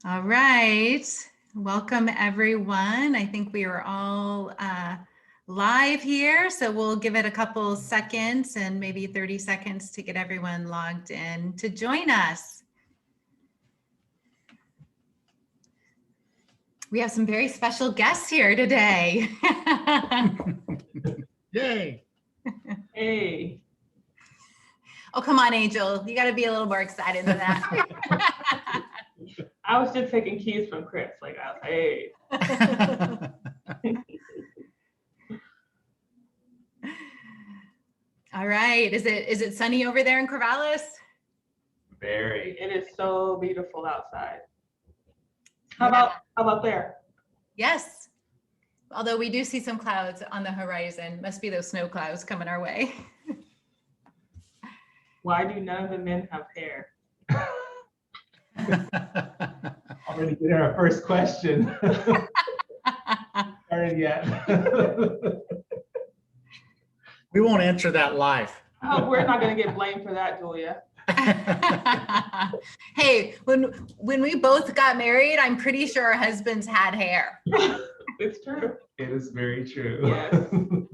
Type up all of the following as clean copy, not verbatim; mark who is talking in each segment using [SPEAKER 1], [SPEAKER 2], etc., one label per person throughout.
[SPEAKER 1] All right. Welcome, everyone. I think we are all live here, so we'll give it a couple seconds and maybe 30 seconds to get everyone logged in to join us. We have some very special guests here today.
[SPEAKER 2] Yay.
[SPEAKER 3] Hey.
[SPEAKER 1] Oh, come on, Angel. You got to be a little more excited than that.
[SPEAKER 3] I was just taking keys from Chris. Like, I was hey.
[SPEAKER 1] All right. Is it sunny over there in Corvallis?
[SPEAKER 4] Very.
[SPEAKER 3] It is so beautiful outside. How about there?
[SPEAKER 1] Yes. Although we do see some clouds on the horizon. Must be those snow clouds coming our way.
[SPEAKER 3] Why do none of the men have hair?
[SPEAKER 4] Already getting our first question. Started yet.
[SPEAKER 2] We won't answer that live.
[SPEAKER 3] I hope we're not going to get blamed for that, Julia.
[SPEAKER 1] Hey, when we both got married, I'm pretty sure our husbands had hair.
[SPEAKER 3] It's true.
[SPEAKER 4] It is very true.
[SPEAKER 3] Yes.
[SPEAKER 2] Well,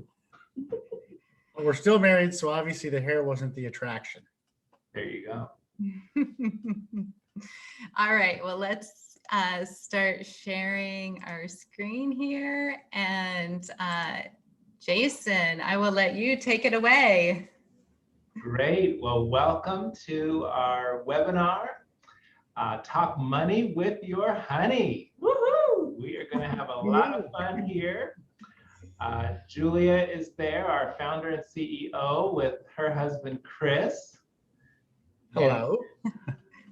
[SPEAKER 2] we're still married, so obviously the hair wasn't the attraction.
[SPEAKER 4] There you go.
[SPEAKER 1] All right, well, let's start sharing our screen here. And Jason, I will let you take it away.
[SPEAKER 4] Great. Well, welcome to our webinar, Talk Money with Your Honey. Woohoo! We are going to have a lot of fun here. Julia is there, our founder and CEO, with her husband, Chris.
[SPEAKER 2] Hello.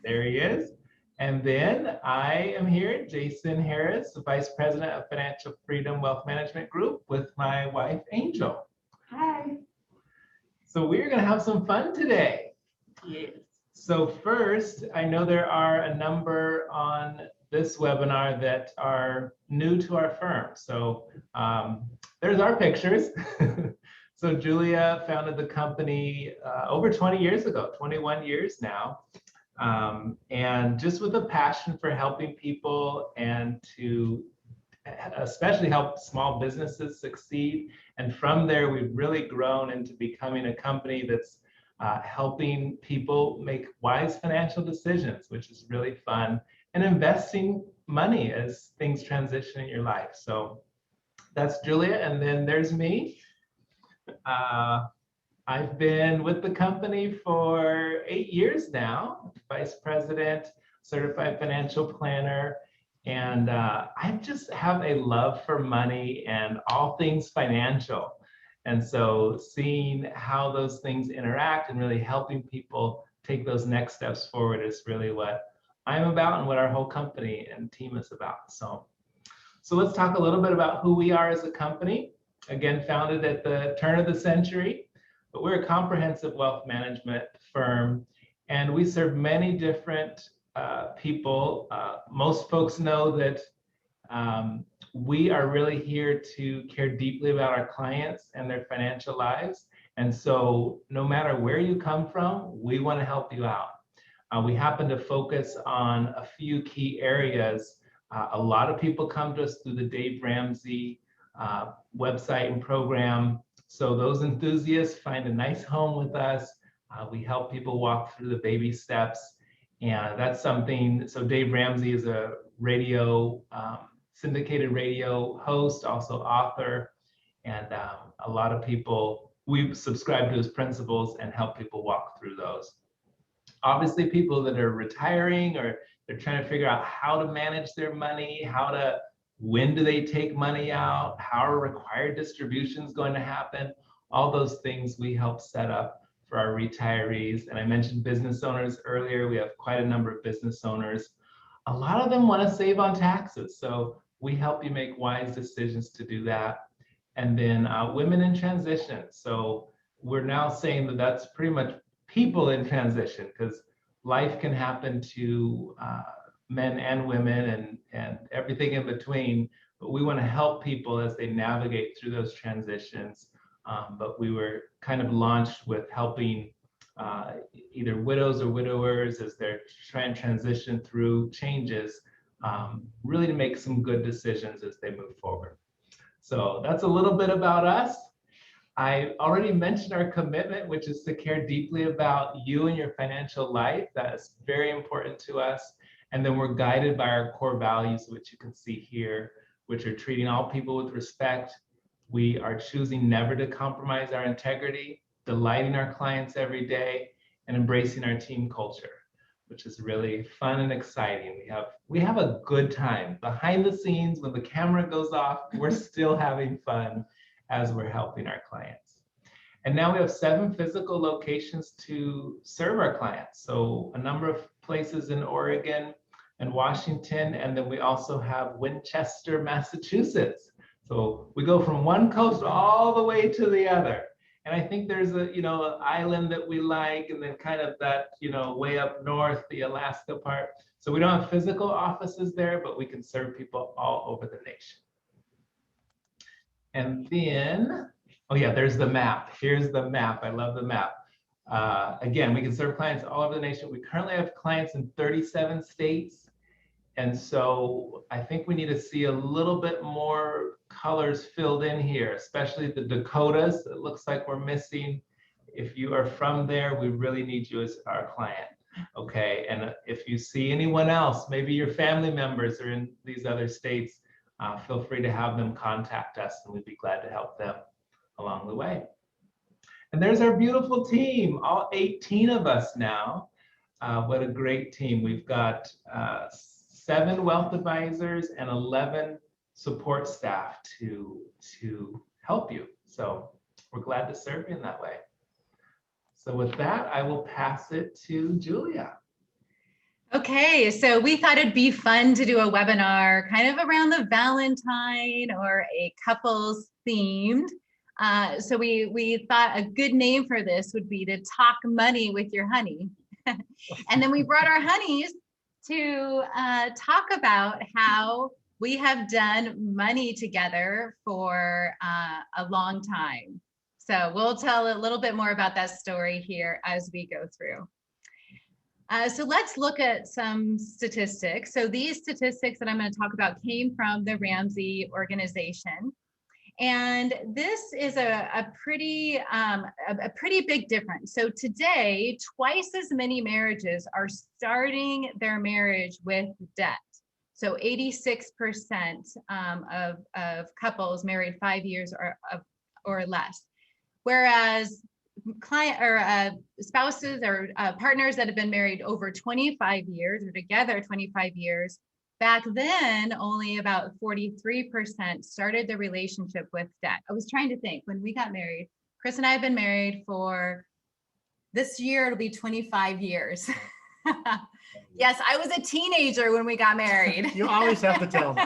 [SPEAKER 4] There he is. And then I am here, Jason Harris, the Vice President of Financial Freedom Wealth Management Group, with my wife, Angel.
[SPEAKER 3] Hi.
[SPEAKER 4] So we're going to have some fun today.
[SPEAKER 3] Yes.
[SPEAKER 4] So first, I know there are a number on this webinar that are new to our firm. So there's our pictures. So Julia founded the company over 20 years ago, 21 years now. And just with a passion for helping people and to especially help small businesses succeed. And from there, we've really grown into becoming a company that's helping people make wise financial decisions, which is really fun, and investing money as things transition in your life. So that's Julia, and then there's me. I've been with the company for 8 years now, Vice President, Certified Financial Planner, and I just have a love for money and all things financial. And so seeing how those things interact and really helping people take those next steps forward is really what I'm about and what our whole company and team is about. So let's talk a little bit about who we are as a company. Again, founded at the turn of the century, but we're a comprehensive wealth management firm, and we serve many different people. Most folks know that we are really here to care deeply about our clients and their financial lives. And so no matter where you come from, we want to help you out. We happen to focus on a few key areas. A lot of people come to us through the Dave Ramsey website and program. So those enthusiasts find a nice home with us. We help people walk through the baby steps. And that's something, so Dave Ramsey is a radio, syndicated radio host, also author. And a lot of people, we subscribe to his principles and help people walk through those. Obviously, people that are retiring or they're trying to figure out how to manage their money, when do they take money out, how are required distributions going to happen, all those things we help set up for our retirees. And I mentioned business owners earlier. We have quite a number of business owners. A lot of them want to save on taxes. So we help you make wise decisions to do that. And then women in transition. So we're now saying that that's pretty much people in transition, because life can happen to men and women and everything in between. But we want to help people as they navigate through those transitions. But we were kind of launched with helping either widows or widowers as they're trying to transition through changes. really to make some good decisions as they move forward. So that's a little bit about us. I already mentioned our commitment, which is to care deeply about you and your financial life. That is very important to us. And then we're guided by our core values, which you can see here, which are treating all people with respect. We are choosing never to compromise our integrity, delighting our clients every day, and embracing our team culture, which is really fun and exciting. We have a good time. Behind the scenes, when the camera goes off, we're still having fun as we're helping our clients. And now we have 7 physical locations to serve our clients. So a number of places in Oregon and Washington, and then we also have Winchester, Massachusetts. So we go from one coast all the way to the other. And I think there's an island that we like, and then kind of that, way up north, the Alaska part. So we don't have physical offices there, but we can serve people all over the nation. And then, oh yeah, there's the map. Here's the map. I love the map. Again, we can serve clients all over the nation. We currently have clients in 37 states. And so I think we need to see a little bit more colors filled in here, especially the Dakotas. It looks like we're missing. If you are from there, we really need you as our client. Okay, and if you see anyone else, maybe your family members are in these other states, feel free to have them contact us, and we'd be glad to help them along the way. And there's our beautiful team, all 18 of us now. What a great team. We've got 7 wealth advisors and 11 support staff to help you. So we're glad to serve you in that way. So with that, I will pass it to Julia.
[SPEAKER 1] Okay, so we thought it'd be fun to do a webinar kind of around the Valentine or a couples themed. So we thought a good name for this would be to talk money with your honey. And then we brought our honeys to talk about how we have done money together for a long time. So we'll tell a little bit more about that story here as we go through. So let's look at some statistics. So these statistics that I'm going to talk about came from the Ramsey organization. And this is a pretty big difference. So today, twice as many marriages are starting their marriage with debt. So 86% of couples married 5 years or less, whereas spouses or partners that have been married over 25 years or together 25 years. Back then, only about 43% started the relationship with debt. I was trying to think when we got married. Chris and I have been married for this year, it'll be 25 years. Yes, I was a teenager when we got married.
[SPEAKER 2] You always have to tell me.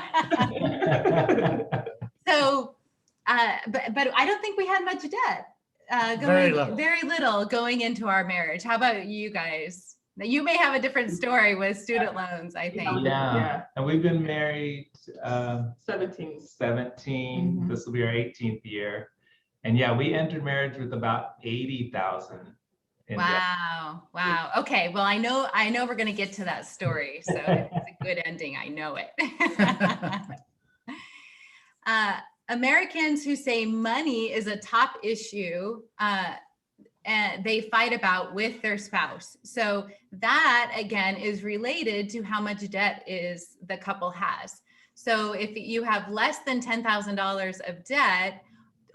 [SPEAKER 1] So, but I don't think we had much debt. Very little going into our marriage. How about you guys? You may have a different story with student loans, I think.
[SPEAKER 4] Yeah. And we've been married
[SPEAKER 3] 17.
[SPEAKER 1] Mm-hmm.
[SPEAKER 4] This will be our 18th year. And yeah, we entered marriage with about 80,000.
[SPEAKER 1] Wow. Wow. Okay. Well, I know we're going to get to that story. So it's a good ending. I know it. Americans who say money is a top issue, and they fight about with their spouse. So that again is related to how much debt is the couple has. So if you have less than $10,000 of debt,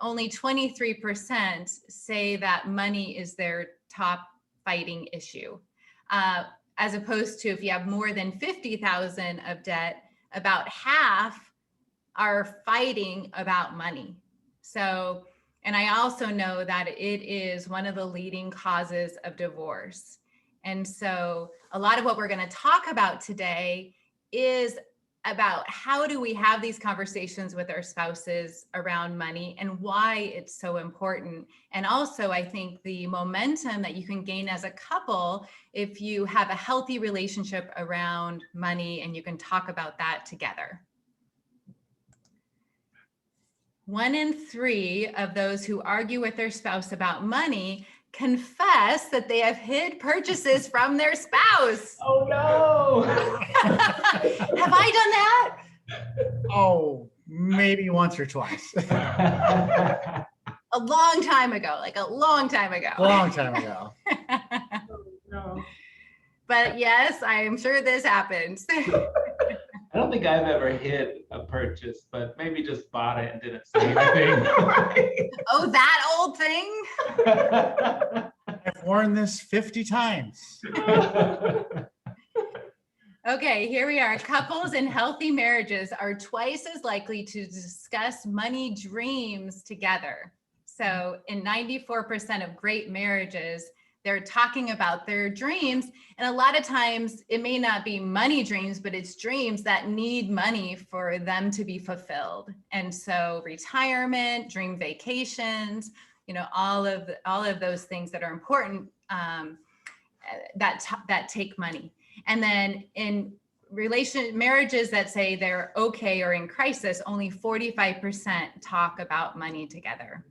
[SPEAKER 1] only 23% say that money is their top fighting issue. As opposed to if you have more than 50,000 of debt, about half are fighting about money. So, and I also know that it is one of the leading causes of divorce. And so a lot of what we're going to talk about today is about how do we have these conversations with our spouses around money and why it's so important. And also, I think the momentum that you can gain as a couple if you have a healthy relationship around money and you can talk about that together. 1 in 3 of those who argue with their spouse about money confess that they have hid purchases from their spouse.
[SPEAKER 4] Oh no.
[SPEAKER 1] Have I done that?
[SPEAKER 2] Oh, maybe once or twice.
[SPEAKER 1] A long time ago, like a long time ago.
[SPEAKER 2] A long time ago.
[SPEAKER 3] No.
[SPEAKER 1] But yes, I'm sure this happens.
[SPEAKER 4] I don't think I've ever hid a purchase, but maybe just bought it and didn't say anything.
[SPEAKER 1] Oh, that old thing?
[SPEAKER 2] I've worn this 50 times.
[SPEAKER 1] Okay, here we are. Couples in healthy marriages are twice as likely to discuss money dreams together. So in 94% of great marriages, they're talking about their dreams. And a lot of times it may not be money dreams, but it's dreams that need money for them to be fulfilled. And so retirement, dream vacations, all of those things that are important that take money. And then in marriages that say they're okay or in crisis, only 45% talk about money together.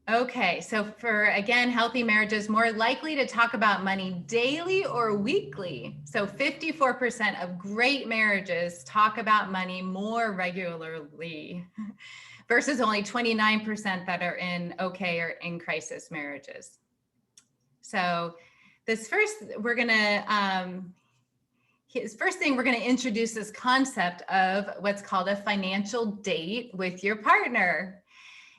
[SPEAKER 1] Okay, so for, again, healthy marriages, more likely to talk about money daily or weekly. So 54% of great marriages talk about money more regularly versus only 29% that are in okay or in crisis marriages. So this first thing, we're gonna introduce this concept of what's called a financial date with your partner.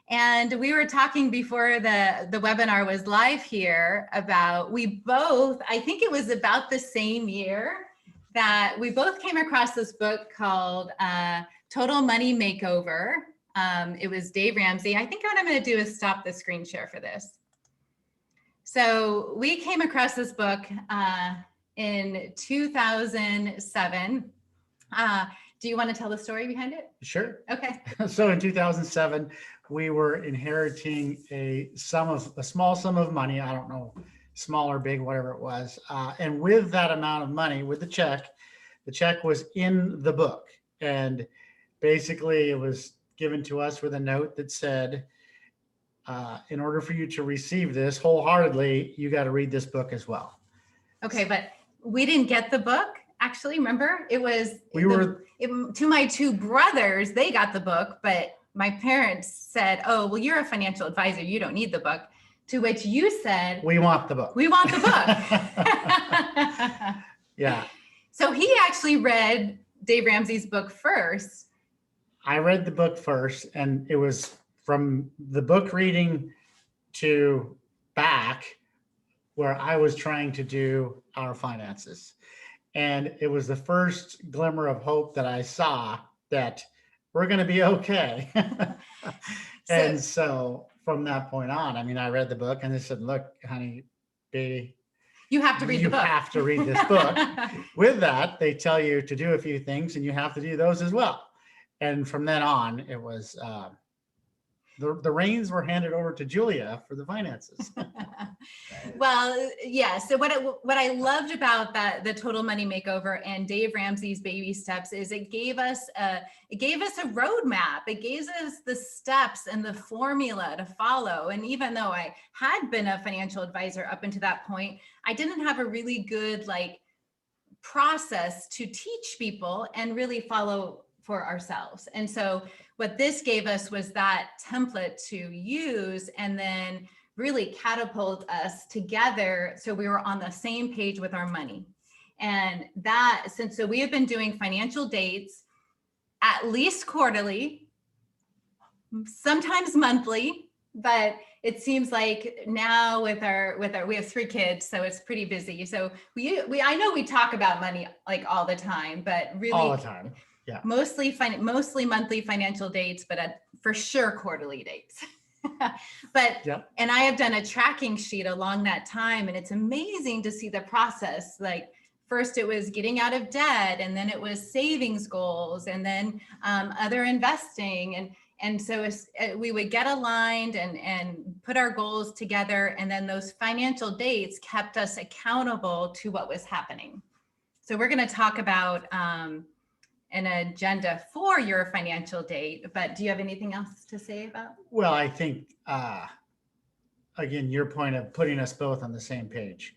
[SPEAKER 1] And we were talking before the webinar was live here about, I think it was about the same year that we both came across this book called Total Money Makeover. It was Dave Ramsey. I think what I'm going to do is stop the screen share for this. So we came across this book in 2007. Do you want to tell the story behind it?
[SPEAKER 2] Sure.
[SPEAKER 1] Okay.
[SPEAKER 2] So in 2007, we were inheriting a small sum of money. I don't know, small or big, whatever it was. And with that amount of money, with the check was in the book. And basically it was given to us with a note that said, in order for you to receive this wholeheartedly, you got to read this book as well.
[SPEAKER 1] Okay, but we didn't get the book. Actually, remember, it was to my two brothers, they got the book, but my parents said, oh, well, you're a financial advisor, you don't need the book. To which you said,
[SPEAKER 2] we want the book.
[SPEAKER 1] We want the book.
[SPEAKER 2] Yeah.
[SPEAKER 1] So he actually read Dave Ramsey's book first.
[SPEAKER 2] I read the book first, and it was from the book reading to back where I was trying to do our finances. And it was the first glimmer of hope that I saw that we're going to be okay. And so from that point on, I mean, I read the book and they said, look, honey, baby,
[SPEAKER 1] you have to read the book.
[SPEAKER 2] You have to read this book. With that, they tell you to do a few things and you have to do those as well. And from then on, it was, the reins were handed over to Julia for the finances.
[SPEAKER 1] Well, yeah. So what I loved about the Total Money Makeover and Dave Ramsey's baby steps is it gave us a roadmap. It gave us the steps and the formula to follow. And even though I had been a financial advisor up until that point, I didn't have a really good process to teach people and really follow for ourselves. And so what this gave us was that template to use and then really catapult us together so we were on the same page with our money. And so we have been doing financial dates at least quarterly, sometimes monthly, but it seems like now we have 3 kids, so it's pretty busy. So I know we talk about money all the time, but really
[SPEAKER 2] all the time. Yeah.
[SPEAKER 1] Mostly monthly financial dates, but for sure quarterly dates. But, yep. And I have done a tracking sheet along that time, and it's amazing to see the process. First it was getting out of debt, and then it was savings goals, and then other investing. And so we would get aligned and put our goals together. And then those financial dates kept us accountable to what was happening. So we're going to talk about an agenda for your financial date, but do you have anything else to say about?
[SPEAKER 2] Well, I think, again, your point of putting us both on the same page.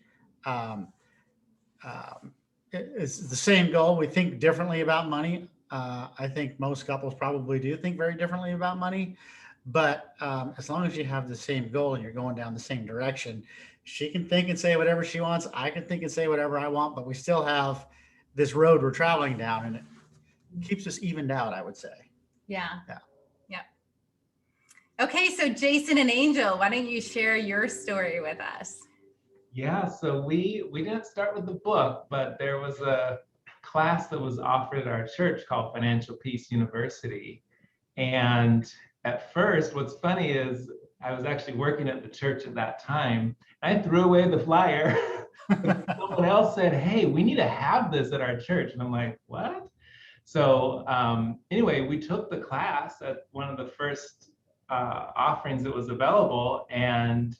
[SPEAKER 2] It's the same goal. We think differently about money. I think most couples probably do think very differently about money, but as long as you have the same goal and you're going down the same direction, she can think and say whatever she wants. I can think and say whatever I want, but we still have this road we're traveling down, and it keeps us evened out, I would say.
[SPEAKER 1] Yeah.
[SPEAKER 2] Yeah.
[SPEAKER 1] Yep. Okay, so Jason and Angel, why don't you share your story with us?
[SPEAKER 4] Yeah, so we didn't start with the book, but there was a class that was offered at our church called Financial Peace University. And at first, what's funny is I was actually working at the church at that time. I threw away the flyer. Someone else said, "Hey, we need to have this at our church." And I'm like, "What?" So anyway, we took the class at one of the first offerings that was available, and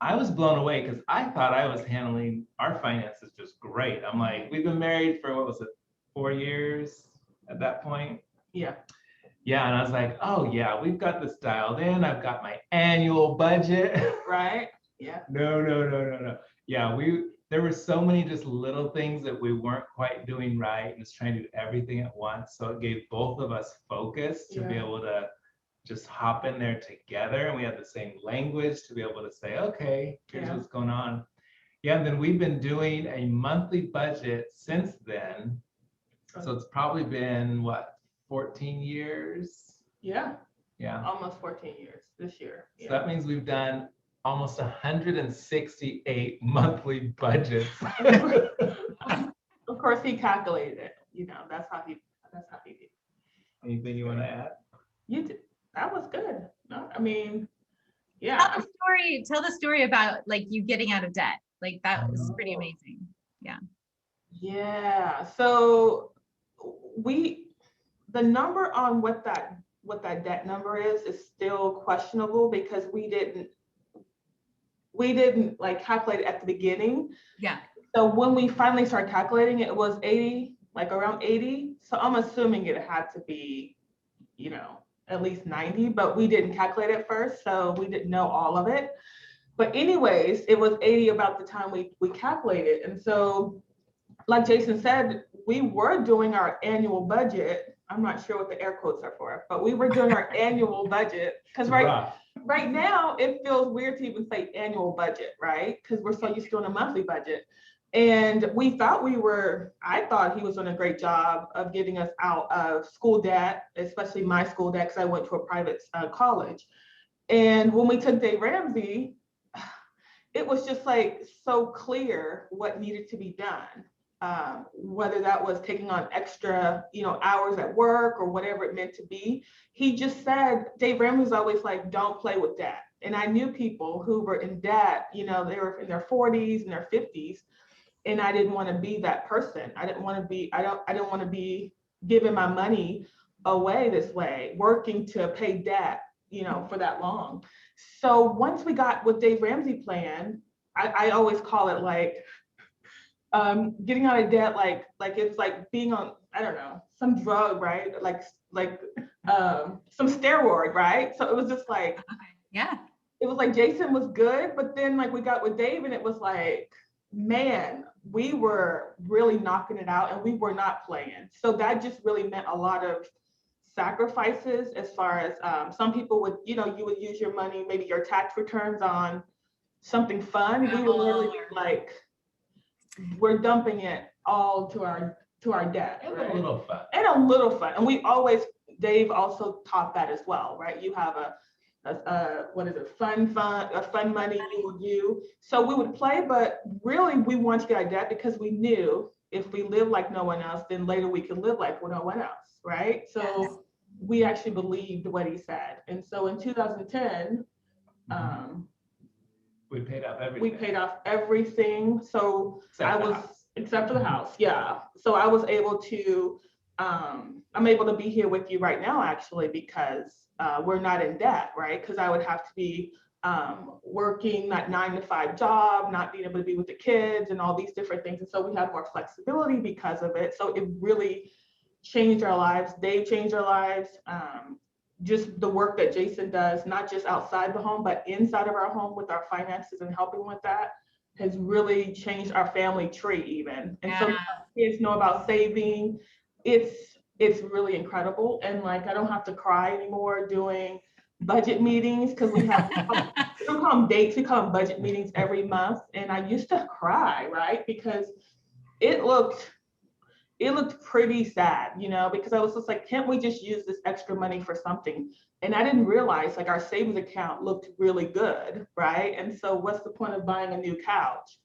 [SPEAKER 4] I was blown away because I thought I was handling our finances just great. I'm like, we've been married for, what was it, 4 years at that point?
[SPEAKER 3] Yeah.
[SPEAKER 4] Yeah, and I was like, oh yeah, we've got this dialed in. I've got my annual budget.
[SPEAKER 3] Right. Yeah.
[SPEAKER 4] No. Yeah, there were so many just little things that we weren't quite doing right, and just trying to do everything at once. So it gave both of us focus to be
[SPEAKER 3] Yeah.
[SPEAKER 4] able to just hop in there together, and we had the same language to be able to say, okay, here's
[SPEAKER 3] Yeah.
[SPEAKER 4] what's going on. Yeah, and then we've been doing a monthly budget since then. So it's probably been, what, 14 years?
[SPEAKER 3] Yeah.
[SPEAKER 4] Yeah.
[SPEAKER 3] Almost 14 years this year.
[SPEAKER 4] So that means we've done almost 168 monthly budgets.
[SPEAKER 3] Of course, he calculated it. You know, that's how he did.
[SPEAKER 4] Anything you want to add?
[SPEAKER 3] You did. That was good. No, I mean,
[SPEAKER 1] Tell
[SPEAKER 3] yeah.
[SPEAKER 1] tell the story about like you getting out of debt. Like that was pretty amazing.
[SPEAKER 3] Yeah. So the number on what that debt number is still questionable because we didn't like calculate it at the beginning.
[SPEAKER 1] Yeah.
[SPEAKER 3] So when we finally started calculating it, it was 80, like around 80. So I'm assuming it had to be, you know, at least 90, but we didn't calculate it first, so we didn't know all of it. But anyways, it was 80 about the time we calculated. And so, like Jason said, we were doing our annual budget. I'm not sure what the air quotes are for, but we were doing our annual budget because right now it feels weird to even say annual budget, right? Because we're so used to doing a monthly budget. And I thought he was doing a great job of getting us out of school debt, especially my school debt, because I went to a private college. And when we took Dave Ramsey, it was just like so clear what needed to be done, whether that was taking on extra, hours at work or whatever it meant to be. He just said, Dave Ramsey was always like, don't play with debt. And I knew people who were in debt, they were in their 40s and their 50s. And I didn't want to be that person. I didn't want to be giving my money away this way, working to pay debt, for that long. So once we got with Dave Ramsey plan, I always call it like getting out of debt, like it's like being on, I don't know, some drug, right? Like some steroid, right? So it was just like,
[SPEAKER 1] yeah,
[SPEAKER 3] it was like Jason was good, but then like we got with Dave and it was like, man, we were really knocking it out and we were not playing. So that just really meant a lot of sacrifices as far as some people would, you would use your money, maybe your tax returns on something fun. We would literally be like, we're dumping it all to our debt.
[SPEAKER 4] And
[SPEAKER 3] right?
[SPEAKER 4] a little fun.
[SPEAKER 3] And a little fun. And Dave also taught that as well, right? You have a fun money you will do. So we would play, but really we wanted to get out of debt because we knew if we live like no one else, then later we could live like no one else, right? So we actually believed what he said. And so in 2010,
[SPEAKER 4] we paid off everything.
[SPEAKER 3] We paid off everything. So except for the house. Yeah. So I was able to, I'm able to be here with you right now, actually, because we're not in debt, right? Because I would have to be working that 9-to-5 job, not being able to be with the kids and all these different things. And so we have more flexibility because of it. So it really changed our lives. Dave changed our lives. Just the work that Jason does, not just outside the home, but inside of our home with our finances and helping with that, has really changed our family tree even. And so kids know about saving. It's really incredible. And like, I don't have to cry anymore doing budget meetings, because we don't call them dates, we call them budget meetings every month. And I used to cry, right? Because it looked pretty sad, you know, because I was just like, can't we just use this extra money for something? And I didn't realize like our savings account looked really good, right? And so what's the point of buying a new couch?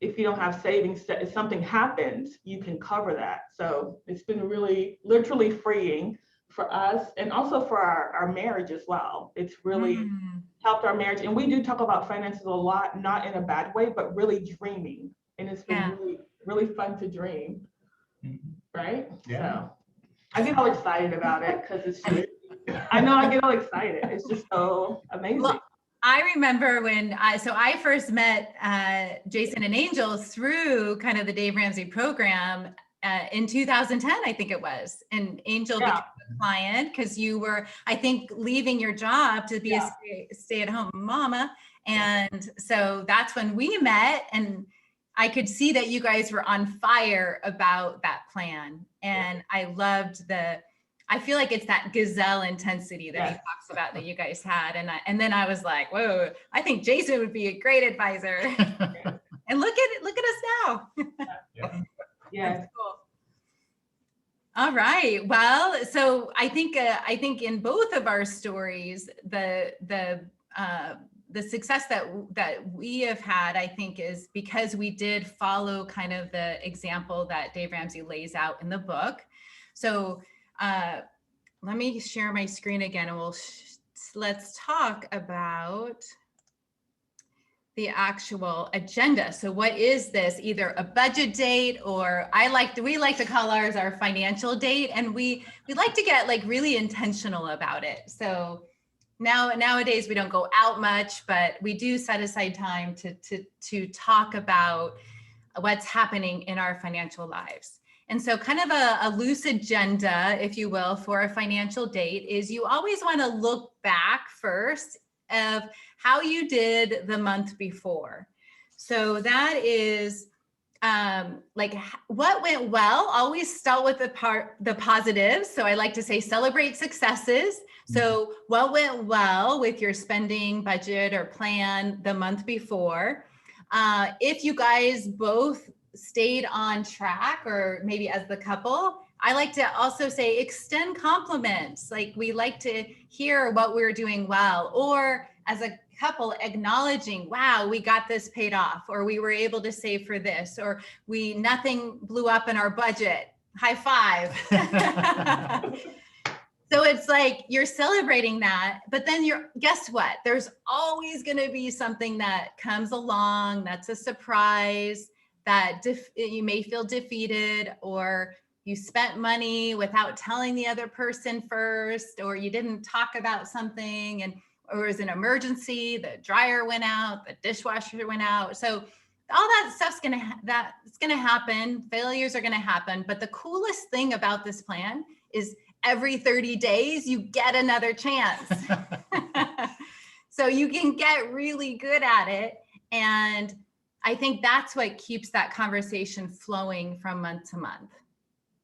[SPEAKER 3] If you don't have savings, if something happens, you can cover that. So it's been really literally freeing for us, and also for our marriage as well. It's really helped our marriage. And we do talk about finances a lot, not in a bad way, but really dreaming. And it's been really fun to dream, right?
[SPEAKER 4] Yeah.
[SPEAKER 3] So I get all excited about it because it's just, I know I get all excited. It's just so amazing.
[SPEAKER 1] Well, I remember when I first met Jason and Angel through kind of the Dave Ramsey program in 2010, I think it was. And Angel became a client because you were, I think, leaving your job to be a stay-at-home mama. And so that's when we met, and I could see that you guys were on fire about that plan. And I loved I feel like it's that gazelle intensity that he talks about that you guys had. And then I was like, whoa, I think Jason would be a great advisor. And look at us now.
[SPEAKER 3] Yeah.
[SPEAKER 1] That's cool. All right. Well, so I think in both of our stories, the success that we have had, I think, is because we did follow kind of the example that Dave Ramsey lays out in the book. So let me share my screen again, and let's talk about the actual agenda. So what is this? Either a budget date, or we like to call ours our financial date, and we like to get like really intentional about it. So nowadays we don't go out much, but we do set aside time to talk about what's happening in our financial lives. And so kind of a loose agenda, if you will, for a financial date is you always want to look back first of how you did the month before. So that is like what went well. Always start with the positives. So I like to say celebrate successes. So what went well with your spending budget or plan the month before? If you guys both stayed on track, or maybe as the couple, I like to also say extend compliments. Like we like to hear what we're doing well, or as a couple acknowledging, wow, we got this paid off, or we were able to save for this, or nothing blew up in our budget. High five. So it's like you're celebrating that, but then guess what? There's always going to be something that comes along that's a surprise, that you may feel defeated, or you spent money without telling the other person first, or you didn't talk about something, or it was an emergency, the dryer went out, the dishwasher went out. So all that stuff's it's gonna happen. Failures are gonna happen. But the coolest thing about this plan is every 30 days, you get another chance. So you can get really good at it. And I think that's what keeps that conversation flowing from month to month.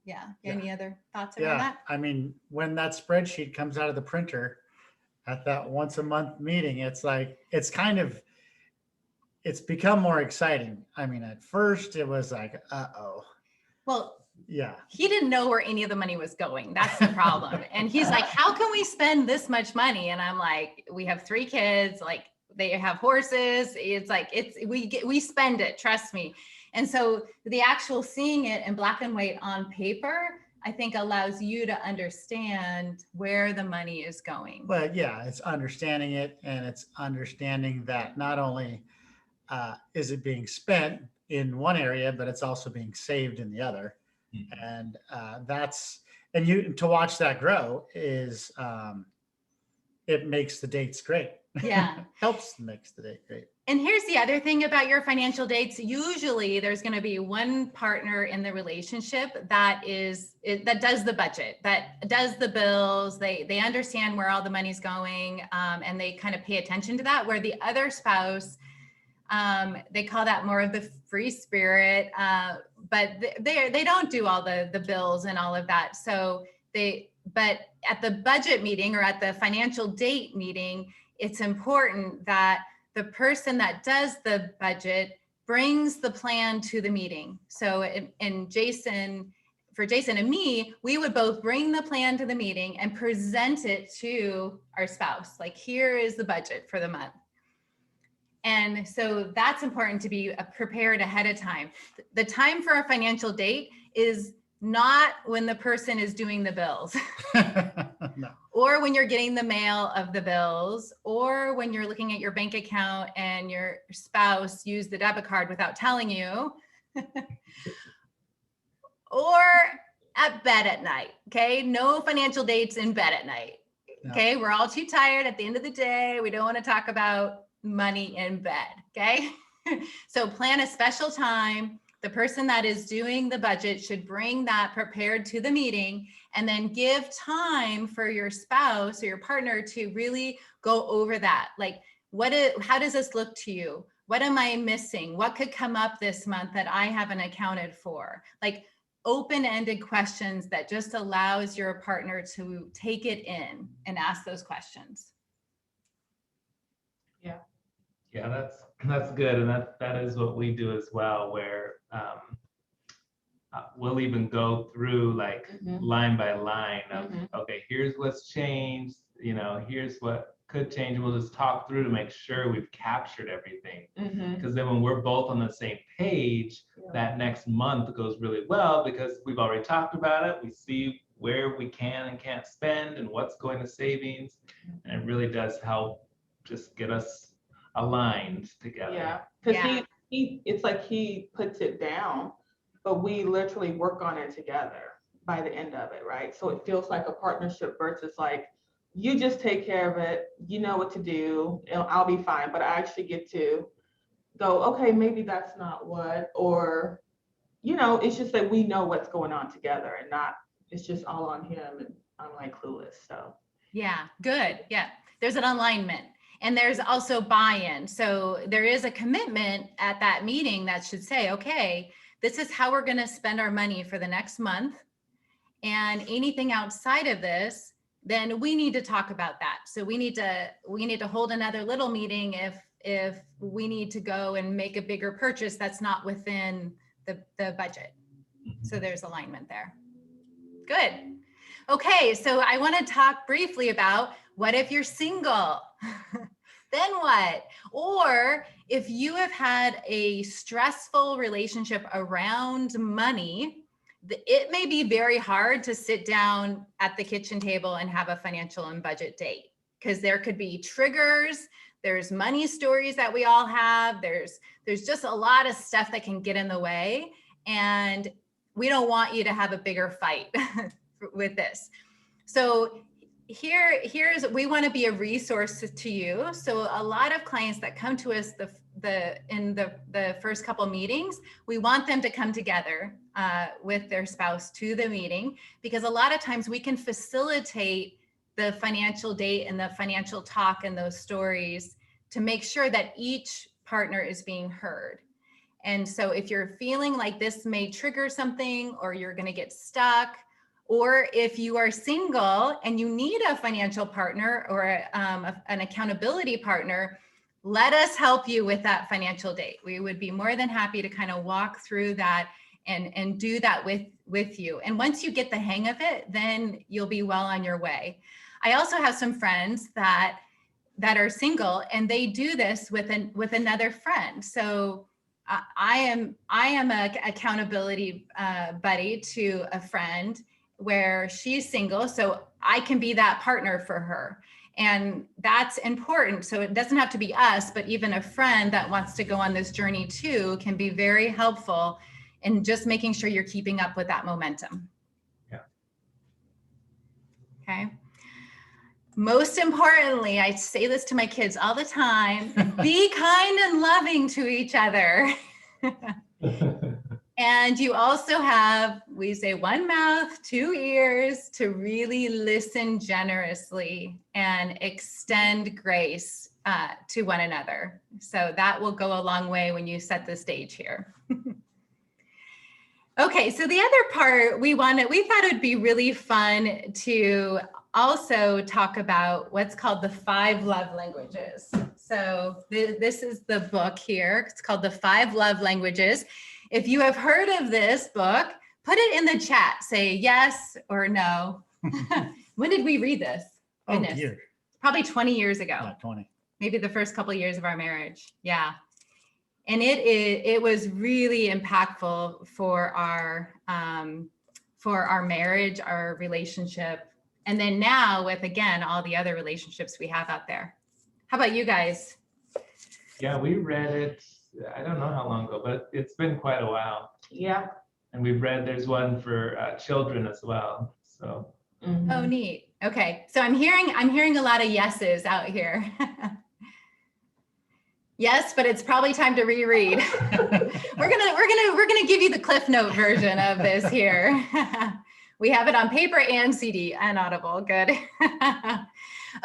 [SPEAKER 1] Yeah. Any other thoughts around that?
[SPEAKER 2] I mean, when that spreadsheet comes out of the printer at that once a month meeting, it's like, it's become more exciting. I mean, at first it was like, uh-oh.
[SPEAKER 1] Well,
[SPEAKER 2] yeah,
[SPEAKER 1] he didn't know where any of the money was going. That's the problem. And he's like, how can we spend this much money? And I'm like, we have 3 kids, like they have horses. It's like, we spend it, trust me. And so the actual seeing it in black and white on paper, I think allows you to understand where the money is going.
[SPEAKER 2] Well, yeah, it's understanding it, and it's understanding that not only is it being spent in one area, but it's also being saved in the other. Mm-hmm. And to watch that grow it makes the dates great.
[SPEAKER 1] Yeah.
[SPEAKER 2] Makes the date great.
[SPEAKER 1] And here's the other thing about your financial dates. Usually there's going to be one partner in the relationship that does the budget, that does the bills. They understand where all the money's going, and they kind of pay attention to that, where the other spouse, they call that more of the free spirit, but they don't do all the bills and all of that. But at the budget meeting or at the financial date meeting, it's important that the person that does the budget brings the plan to the meeting. So for Jason and me, we would both bring the plan to the meeting and present it to our spouse. Like, here is the budget for the month. And so that's important to be prepared ahead of time. The time for a financial date is not when the person is doing the bills.
[SPEAKER 2] No.
[SPEAKER 1] Or when you're getting the mail of the bills, or when you're looking at your bank account and your spouse used the debit card without telling you, or at bed at night. Okay. No financial dates in bed at night.
[SPEAKER 2] No.
[SPEAKER 1] Okay. We're all too tired at the end of the day. We don't want to talk about money in bed. Okay. So plan a special time. The person that is doing the budget should bring that prepared to the meeting, and then give time for your spouse or your partner to really go over that. Like, how does this look to you? What am I missing? What could come up this month that I haven't accounted for? Like, open-ended questions that just allows your partner to take it in and ask those questions.
[SPEAKER 4] Yeah, that's good, and that is what we do as well, where we'll even go through like line by line of, okay, here's what's changed, here's what could change, and we'll just talk through to make sure we've captured everything. Because then when we're both on the same page, that next month goes really well, because we've already talked about it. We see where we can and can't spend and what's going to savings, and it really does help just get us aligned together.
[SPEAKER 3] Yeah, because he it's like he puts it down, but we literally work on it together by the end of it, right? So it feels like a partnership versus like, you just take care of it, you know what to do, and I'll be fine. But I actually get to go, okay, maybe that's not what, or it's just that we know what's going on together, and not it's just all on him and I'm like clueless. So
[SPEAKER 1] yeah, good. Yeah, there's an alignment. And there's also buy-in. So there is a commitment at that meeting that should say, okay, this is how we're going to spend our money for the next month. And anything outside of this, then we need to talk about that. So we need to hold another little meeting if we need to go and make a bigger purchase that's not within the budget. So there's alignment there. Good. Okay, so I want to talk briefly about, what if you're single? Then what? Or if you have had a stressful relationship around money, it may be very hard to sit down at the kitchen table and have a financial and budget date, because there could be triggers. There's money stories that we all have. There's just a lot of stuff that can get in the way. And we don't want you to have a bigger fight with this. So we want to be a resource to you. So a lot of clients that come to us in the first couple meetings, we want them to come together with their spouse to the meeting, because a lot of times we can facilitate the financial date and the financial talk and those stories to make sure that each partner is being heard. And so if you're feeling like this may trigger something, or you're going to get stuck, or if you are single and you need a financial partner or an accountability partner, let us help you with that financial date. We would be more than happy to kind of walk through that and do that with you. And once you get the hang of it, then you'll be well on your way. I also have some friends that are single, and they do this with another friend. So I am an accountability buddy to a friend where she's single, so I can be that partner for her. And that's important. So it doesn't have to be us, but even a friend that wants to go on this journey too can be very helpful in just making sure you're keeping up with that momentum.
[SPEAKER 4] Yeah.
[SPEAKER 1] Okay. most importantly, I say this to my kids all the time, be kind and loving to each other. And you also have, we say, one mouth, two ears, to really listen generously and extend grace to one another. So that will go a long way when you set the stage here. Okay, so the other part we thought it would be really fun to also talk about what's called the 5 love languages. So this is the book here. It's called The 5 Love Languages. If you have heard of this book, put it in the chat. Say yes or no. When did we read this? Goodness.
[SPEAKER 2] dear.
[SPEAKER 1] Probably 20 years ago.
[SPEAKER 2] Not 20.
[SPEAKER 1] Maybe the first couple of years of our marriage. Yeah. And it was really impactful for our marriage, our relationship. And then now with, again, all the other relationships we have out there. How about you guys?
[SPEAKER 4] Yeah, we read it, I don't know how long ago, but it's been quite a while.
[SPEAKER 3] Yeah.
[SPEAKER 4] And we've read, there's one for children as well. So.
[SPEAKER 3] Mhm.
[SPEAKER 1] Oh, neat. Okay. So I'm hearing a lot of yeses out here. Yes, but it's probably time to reread. We're gonna give you the Cliff Note version of this here. We have it on paper and CD and Audible. Good.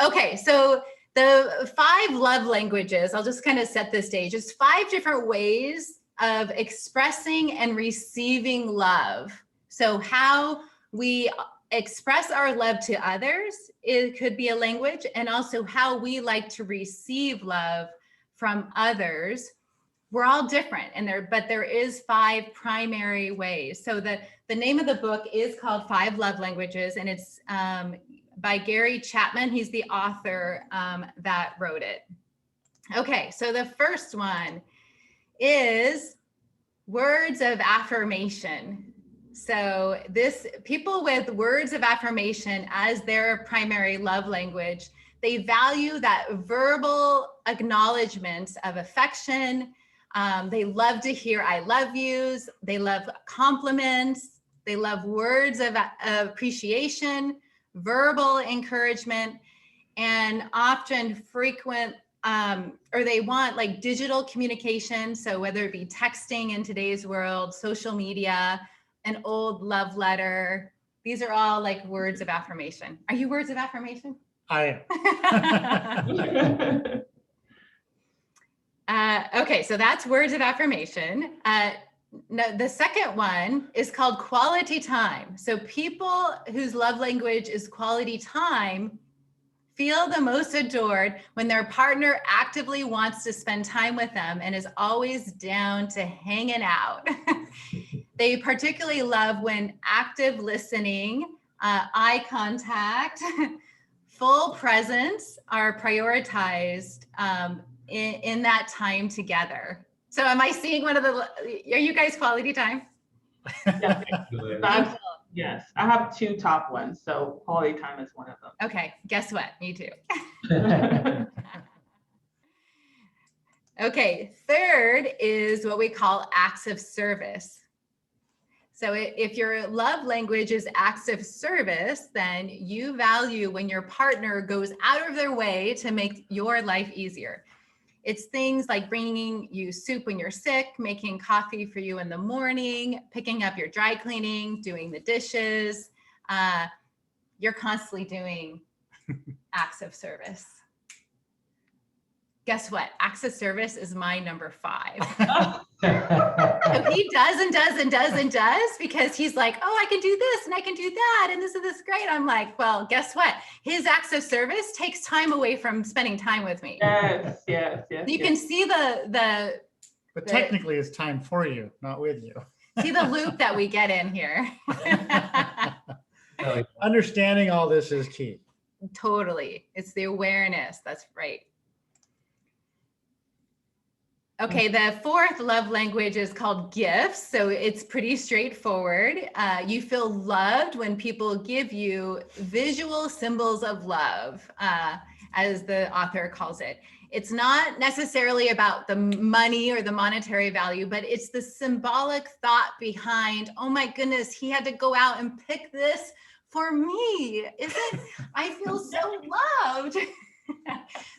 [SPEAKER 1] Okay, so the 5 love languages, I'll just kind of set the stage. It's 5 different ways of expressing and receiving love. So how we express our love to others, it could be a language, and also how we like to receive love from others. We're all different, but there is 5 primary ways. So the name of the book is called 5 Love Languages, and it's by Gary Chapman. He's the author that wrote it. Okay, so the first one is words of affirmation. So people with words of affirmation as their primary love language, they value that verbal acknowledgement of affection. They love to hear I love yous. They love compliments. They love words of appreciation, verbal encouragement, and often frequent, or they want like digital communication. So whether it be texting in today's world, social media, an old love letter, these are all like words of affirmation. Are you words of affirmation?
[SPEAKER 2] I am.
[SPEAKER 1] Okay, so that's words of affirmation. No, the second one is called quality time. So people whose love language is quality time feel the most adored when their partner actively wants to spend time with them and is always down to hanging out. They particularly love when active listening, eye contact, full presence are prioritized in that time together. So am I seeing one of are you guys quality time?
[SPEAKER 3] Yes, I have 2 top ones, so quality time is one of them.
[SPEAKER 1] Okay, guess what? Me too. Okay, third is what we call acts of service. So if your love language is acts of service, then you value when your partner goes out of their way to make your life easier. It's things like bringing you soup when you're sick, making coffee for you in the morning, picking up your dry cleaning, doing the dishes. You're constantly doing acts of service. Guess what? Acts of service is my number 5. So he does and does and does and does because he's like, oh, I can do this and I can do that. And this is great. I'm like, well, guess what? His acts of service takes time away from spending time with me.
[SPEAKER 3] Yes.
[SPEAKER 1] You can see
[SPEAKER 2] But technically it's time for you, not with you.
[SPEAKER 1] See the loop that we get in here.
[SPEAKER 2] Understanding all this is key.
[SPEAKER 1] Totally. It's the awareness. That's right. Okay, the 4th love language is called gifts. So it's pretty straightforward. You feel loved when people give you visual symbols of love, as the author calls it. It's not necessarily about the money or the monetary value, but it's the symbolic thought behind, oh my goodness, he had to go out and pick this for me, isn't, I feel so loved.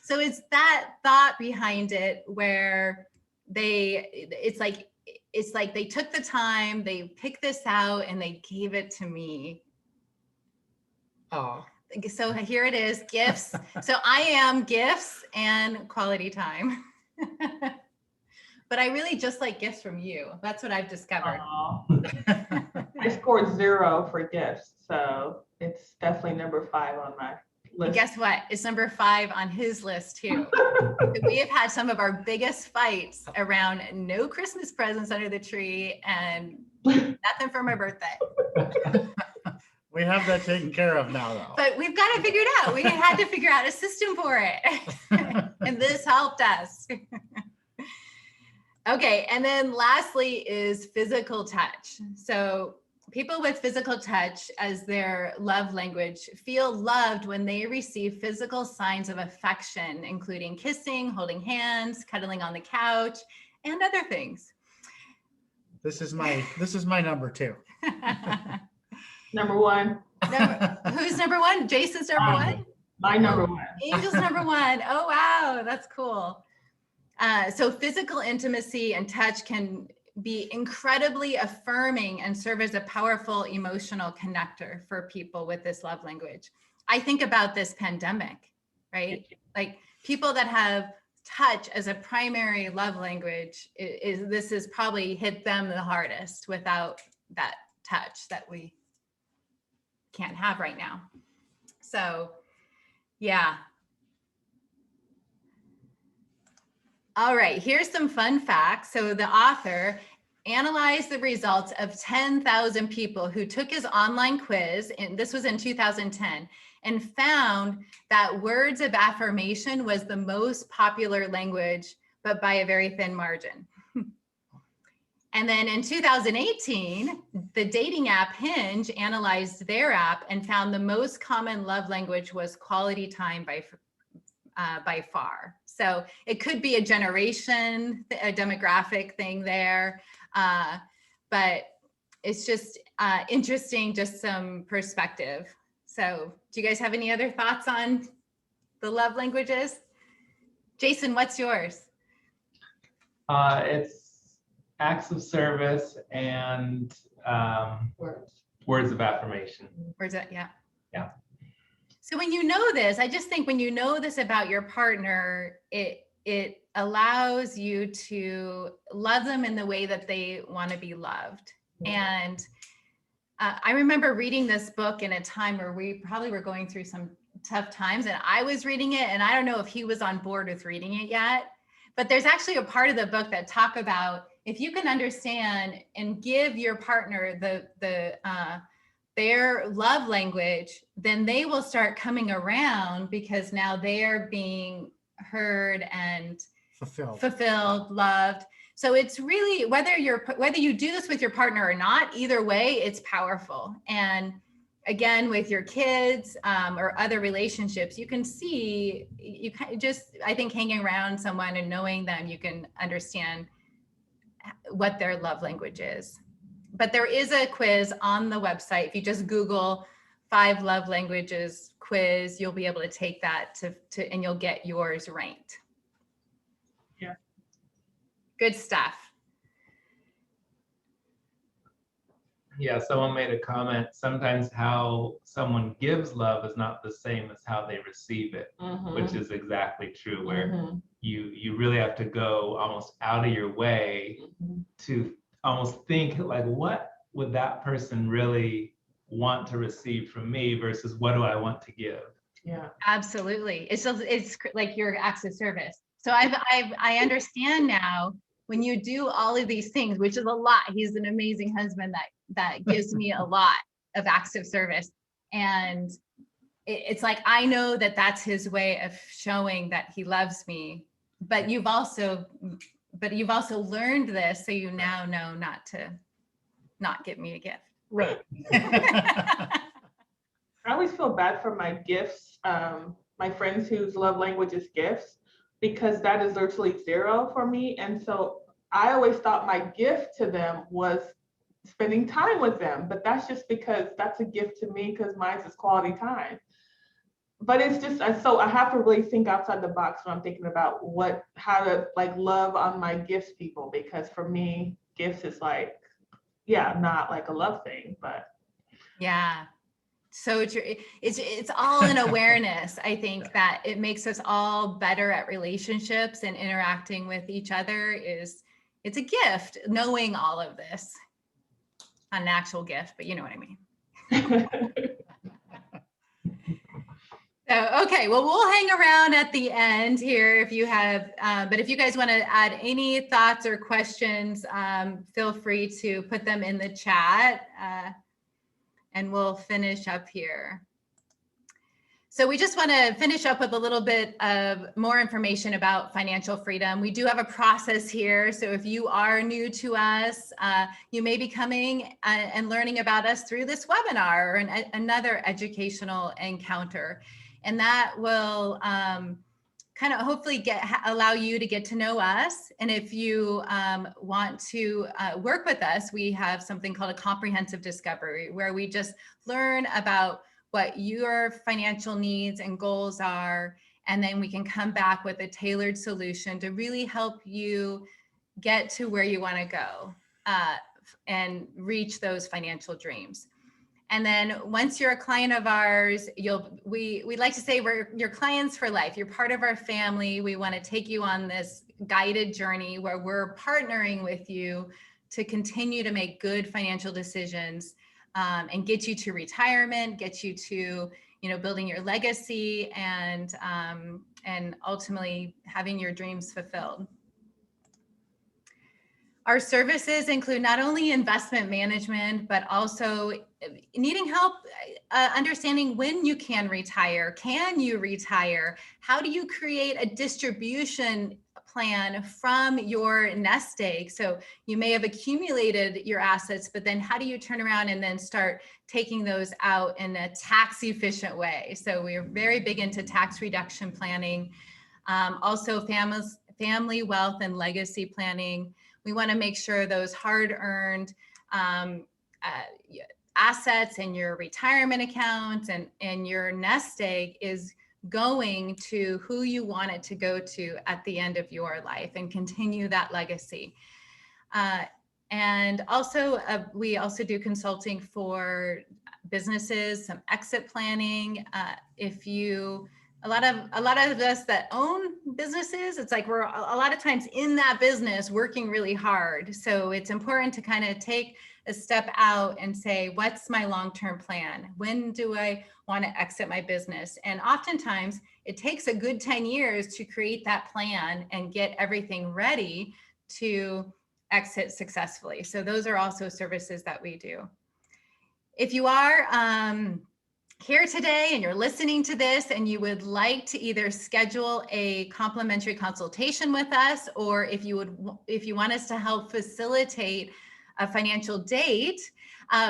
[SPEAKER 1] So it's that thought behind it where it's like they took the time, they picked this out and they gave it to me.
[SPEAKER 2] Oh,
[SPEAKER 1] So here it is, gifts. So I am gifts and quality time. But I really just like gifts from you. That's what I've discovered.
[SPEAKER 3] I scored 0 for gifts, so it's definitely number 5 on my
[SPEAKER 1] And
[SPEAKER 3] list.
[SPEAKER 1] guess what? It's number 5 on his list too. We have had some of our biggest fights around no Christmas presents under the tree and nothing for my birthday.
[SPEAKER 2] we have that taken care of now, though.
[SPEAKER 1] But we've got to figure it out. We had to figure out a system for it. And this helped us. Okay, and then lastly is physical touch. So people with physical touch as their love language feel loved when they receive physical signs of affection, including kissing, holding hands, cuddling on the couch, and other things.
[SPEAKER 2] This is my number 2.
[SPEAKER 3] Number 1.
[SPEAKER 1] Who's number 1? Jason's number 1?
[SPEAKER 3] My number 1.
[SPEAKER 1] Angel's number 1. Oh, wow, that's cool. So physical intimacy and touch can be incredibly affirming and serve as a powerful emotional connector for people with this love language. I think about this pandemic, right? Like people that have touch as a primary love language, this has probably hit them the hardest without that touch that we can't have right now. So, yeah. All right, here's some fun facts. So the author analyzed the results of 10,000 people who took his online quiz, and this was in 2010, and found that words of affirmation was the most popular language, but by a very thin margin. And then in 2018, the dating app Hinge analyzed their app and found the most common love language was quality time by far. So it could be a generation, a demographic thing there, but it's just interesting, just some perspective. So do you guys have any other thoughts on the love languages? Jason, what's yours?
[SPEAKER 4] It's acts of service and words of affirmation.
[SPEAKER 1] Words of, yeah.
[SPEAKER 4] Yeah.
[SPEAKER 1] So when you know this, I just think when you know this about your partner, it allows you to love them in the way that they want to be loved. And I remember reading this book in a time where we probably were going through some tough times, and I was reading it, and I don't know if he was on board with reading it yet, but there's actually a part of the book that talk about if you can understand and give your partner their love language, then they will start coming around because now they're being heard and fulfilled, loved. So it's really whether you do this with your partner or not, either way, it's powerful. And again, with your kids or other relationships, you can see, I think hanging around someone and knowing them, you can understand what their love language is. But there is a quiz on the website. If you just Google 5 love languages quiz, you'll be able to take that and you'll get yours ranked.
[SPEAKER 3] Yeah.
[SPEAKER 1] Good stuff.
[SPEAKER 4] Yeah, someone made a comment, sometimes how someone gives love is not the same as how they receive it, which is exactly true, where you really have to go almost out of your way to almost think like, what would that person really want to receive from me versus what do I want to give?
[SPEAKER 3] Yeah,
[SPEAKER 1] absolutely. It's like your acts of service. So I understand now when you do all of these things, which is a lot. He's an amazing husband that gives me a lot of acts of service. And it's like, I know that that's his way of showing that he loves me, but you've also learned this. So you now know not give me a gift.
[SPEAKER 3] right. I always feel bad for my gifts, my friends whose love language is gifts, because that is virtually 0 for me. And so I always thought my gift to them was spending time with them. But that's just because that's a gift to me, because mine is quality time. But it's just, so I have to really think outside the box when I'm thinking about how to like love on my gifts people, because for me, gifts is like, yeah, not like a love thing, but.
[SPEAKER 1] Yeah. So true. It's all an awareness. I think that it makes us all better at relationships and interacting with each other. It's a gift knowing all of this. Not an actual gift, but you know what I mean. So, okay, well, we'll hang around at the end here if you have, but if you guys want to add any thoughts or questions, feel free to put them in the chat, and we'll finish up here. So we just want to finish up with a little bit of more information about financial freedom. We do have a process here. So if you are new to us, you may be coming and learning about us through this webinar or another educational encounter. And that will kind of hopefully allow you to get to know us. And if you want to work with us, we have something called a comprehensive discovery, where we just learn about what your financial needs and goals are. And then we can come back with a tailored solution to really help you get to where you want to go and reach those financial dreams. And then once you're a client of ours, we like to say we're your clients for life. You're part of our family. We want to take you on this guided journey where we're partnering with you to continue to make good financial decisions, and get you to retirement, get you to, building your legacy and ultimately having your dreams fulfilled. Our services include not only investment management, but also needing help understanding when you can retire. Can you retire? How do you create a distribution plan from your nest egg? So you may have accumulated your assets, but then how do you turn around and then start taking those out in a tax efficient way? So we're very big into tax reduction planning. Also family wealth and legacy planning. We want to make sure those hard-earned assets in your retirement account and your nest egg is going to who you want it to go to at the end of your life and continue that legacy. And also, we also do consulting for businesses, some exit planning. A lot of us that own businesses, it's like we're a lot of times in that business working really hard. So it's important to kind of take a step out and say, what's my long-term plan? When do I want to exit my business? And oftentimes it takes a good 10 years to create that plan and get everything ready to exit successfully. So those are also services that we do. If you are here today and you're listening to this and you would like to either schedule a complimentary consultation with us, or if you want us to help facilitate a financial date,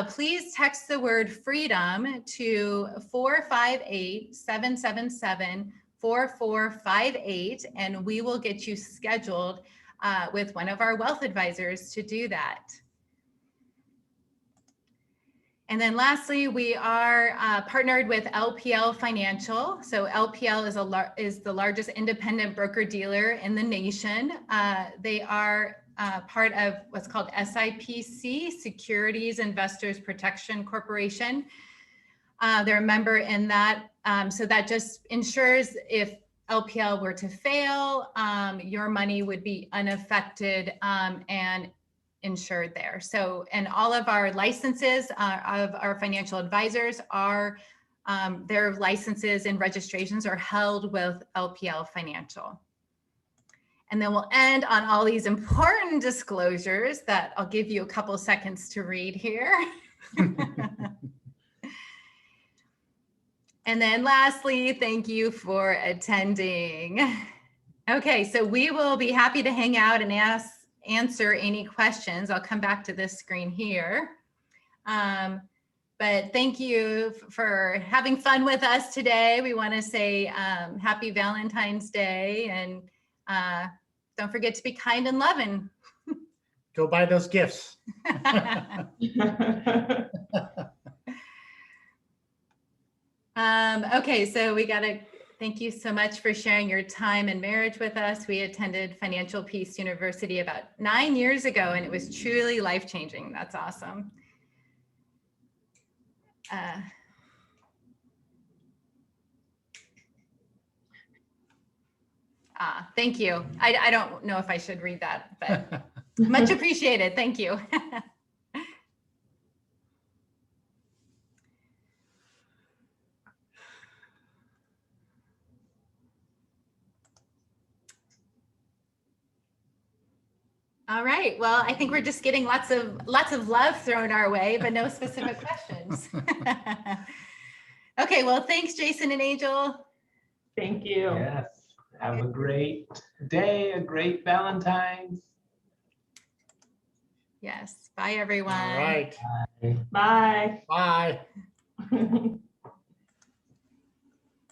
[SPEAKER 1] please text the word freedom to 458-777-4458, and we will get you scheduled with one of our wealth advisors to do that. And then lastly, we are partnered with LPL Financial. So LPL is the largest independent broker dealer in the nation. They are part of what's called SIPC, Securities Investors Protection Corporation. They're a member in that. So that just ensures if LPL were to fail, your money would be unaffected and insured there. So, and all of our licenses of our financial advisors are, their licenses and registrations are held with LPL Financial. And then we'll end on all these important disclosures that I'll give you a couple seconds to read here. And then lastly, thank you for attending. Okay, so we will be happy to hang out and answer any questions. I'll come back to this screen here. But thank you for having fun with us today. We want to say happy Valentine's Day, and don't forget to be kind and loving.
[SPEAKER 2] go buy those gifts.
[SPEAKER 1] Okay, so we gotta thank you so much for sharing your time and marriage with us. We attended Financial Peace University about 9 years ago, and it was truly life-changing. That's awesome. Thank you. I don't know if I should read that, but much appreciated. Thank you. All right. Well, I think we're just getting lots of love thrown our way, but no specific questions. Okay. Well, thanks, Jason and Angel.
[SPEAKER 3] Thank you.
[SPEAKER 4] Yes. Have a great day, a great Valentine's.
[SPEAKER 1] Yes. Bye, everyone.
[SPEAKER 2] All right.
[SPEAKER 3] Bye.
[SPEAKER 2] Bye.